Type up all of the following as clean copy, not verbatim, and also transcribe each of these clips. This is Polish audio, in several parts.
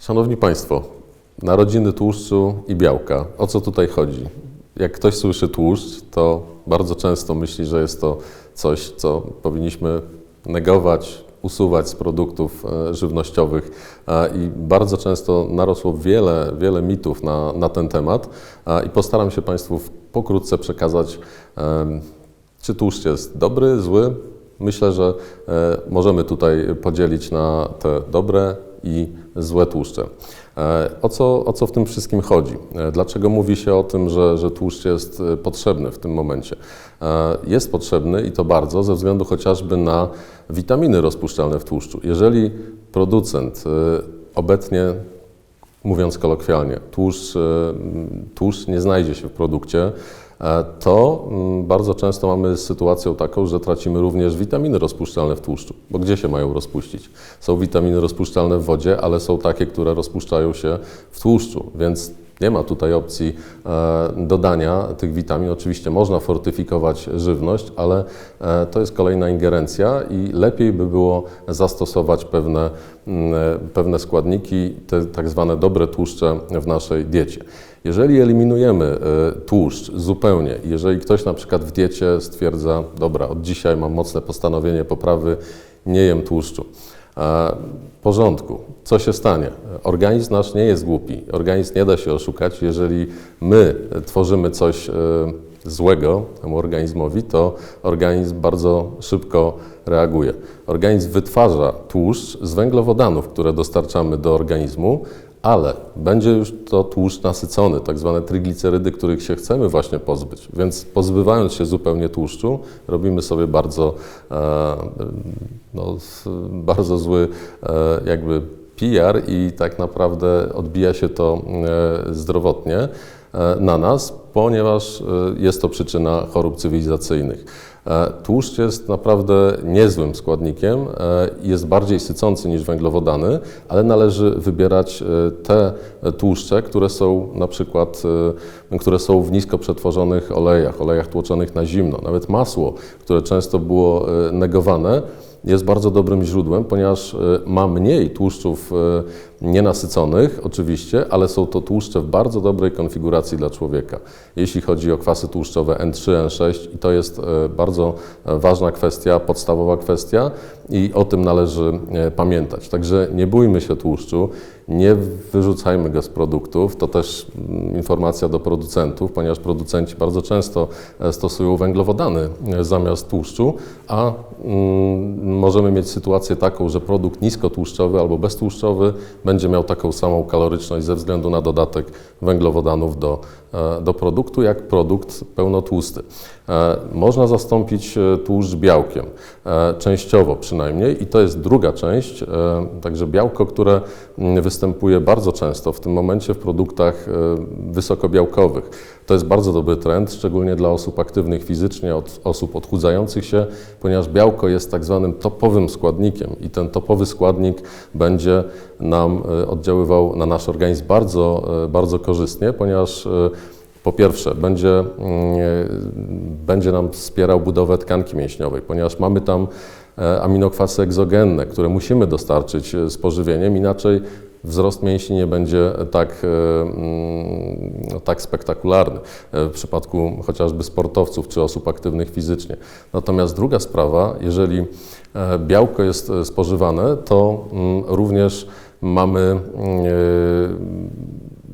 Szanowni Państwo, narodziny tłuszczu i białka. O co tutaj chodzi? Jak ktoś słyszy tłuszcz, to bardzo często myśli, że jest to coś, co powinniśmy negować, usuwać z produktów żywnościowych i bardzo często narosło wiele mitów na ten temat i postaram się Państwu pokrótce przekazać, czy tłuszcz jest dobry, zły. Myślę, że możemy tutaj podzielić na te dobre i złe tłuszcze. O co w tym wszystkim chodzi? Dlaczego mówi się o tym, że tłuszcz jest potrzebny w tym momencie? Jest potrzebny i to bardzo, ze względu chociażby na witaminy rozpuszczalne w tłuszczu. Jeżeli producent obecnie, mówiąc kolokwialnie, tłuszcz nie znajdzie się w produkcie, to bardzo często mamy sytuację taką, że tracimy również witaminy rozpuszczalne w tłuszczu. Bo gdzie się mają rozpuścić? Są witaminy rozpuszczalne w wodzie, ale są takie, które rozpuszczają się w tłuszczu, więc nie ma tutaj opcji dodania tych witamin. Oczywiście można fortyfikować żywność, ale to jest kolejna ingerencja i lepiej by było zastosować pewne składniki, te tak zwane dobre tłuszcze w naszej diecie. Jeżeli eliminujemy tłuszcz zupełnie, jeżeli ktoś na przykład w diecie stwierdza, dobra, od dzisiaj mam mocne postanowienie poprawy, nie jem tłuszczu. W porządku. Co się stanie? Organizm nasz nie jest głupi. Organizm nie da się oszukać. Jeżeli my tworzymy coś złego temu organizmowi, to organizm bardzo szybko reaguje. Organizm wytwarza tłuszcz z węglowodanów, które dostarczamy do organizmu, ale będzie już to tłuszcz nasycony, tak zwane triglicerydy, których się chcemy właśnie pozbyć. Więc pozbywając się zupełnie tłuszczu, robimy sobie bardzo zły jakby PR i tak naprawdę odbija się to zdrowotnie na nas, ponieważ jest to przyczyna chorób cywilizacyjnych. Tłuszcz jest naprawdę niezłym składnikiem, jest bardziej sycący niż węglowodany, ale należy wybierać te tłuszcze, które są na przykład w nisko przetworzonych olejach tłoczonych na zimno. Nawet masło, które często było negowane, jest bardzo dobrym źródłem, ponieważ ma mniej tłuszczów nienasyconych oczywiście, ale są to tłuszcze w bardzo dobrej konfiguracji dla człowieka. Jeśli chodzi o kwasy tłuszczowe N3, N6 i to jest bardzo ważna kwestia, podstawowa kwestia i o tym należy pamiętać. Także nie bójmy się tłuszczu, nie wyrzucajmy go z produktów. To też informacja do producentów, ponieważ producenci bardzo często stosują węglowodany zamiast tłuszczu, a możemy mieć sytuację taką, że produkt niskotłuszczowy albo beztłuszczowy będzie miał taką samą kaloryczność ze względu na dodatek węglowodanów do produktu, jak produkt pełnotłusty. Można zastąpić tłuszcz białkiem, częściowo przynajmniej i to jest druga część, także białko, które występuje bardzo często w tym momencie w produktach wysokobiałkowych. To jest bardzo dobry trend, szczególnie dla osób aktywnych fizycznie, osób odchudzających się, ponieważ białko jest tak zwanym topowym składnikiem i ten topowy składnik będzie nam oddziaływał na nasz organizm bardzo korzystnie, ponieważ po pierwsze, będzie nam wspierał budowę tkanki mięśniowej, ponieważ mamy tam aminokwasy egzogenne, które musimy dostarczyć z pożywieniem, inaczej wzrost mięśni nie będzie tak spektakularny w przypadku chociażby sportowców czy osób aktywnych fizycznie. Natomiast druga sprawa, jeżeli białko jest spożywane, to również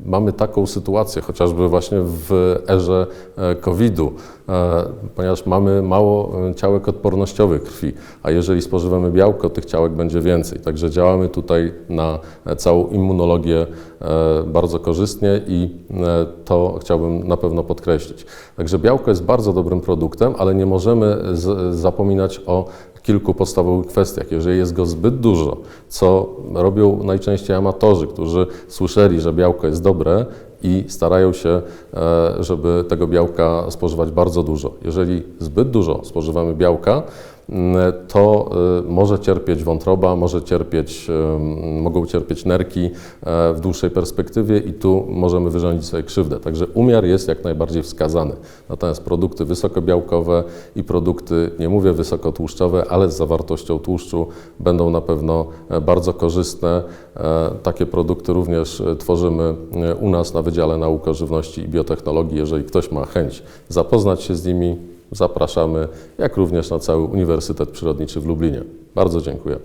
mamy taką sytuację, chociażby właśnie w erze COVID-u, ponieważ mamy mało ciałek odpornościowych krwi, a jeżeli spożywamy białko, tych ciałek będzie więcej. Także działamy tutaj na całą immunologię bardzo korzystnie i to chciałbym na pewno podkreślić. Także białko jest bardzo dobrym produktem, ale nie możemy zapominać o kilku podstawowych kwestiach. Jeżeli jest go zbyt dużo, co robią najczęściej amatorzy, którzy słyszeli, że białko jest dobre i starają się, żeby tego białka spożywać bardzo dużo. Jeżeli zbyt dużo spożywamy białka, to może cierpieć wątroba, mogą cierpieć nerki w dłuższej perspektywie i tu możemy wyrządzić sobie krzywdę. Także umiar jest jak najbardziej wskazany. Natomiast produkty wysokobiałkowe i produkty, nie mówię wysokotłuszczowe, ale z zawartością tłuszczu będą na pewno bardzo korzystne. Takie produkty również tworzymy u nas na Wydziale Nauk o Żywności i Biotechnologii. Jeżeli ktoś ma chęć zapoznać się z nimi, zapraszamy, jak również na cały Uniwersytet Przyrodniczy w Lublinie. Bardzo dziękuję.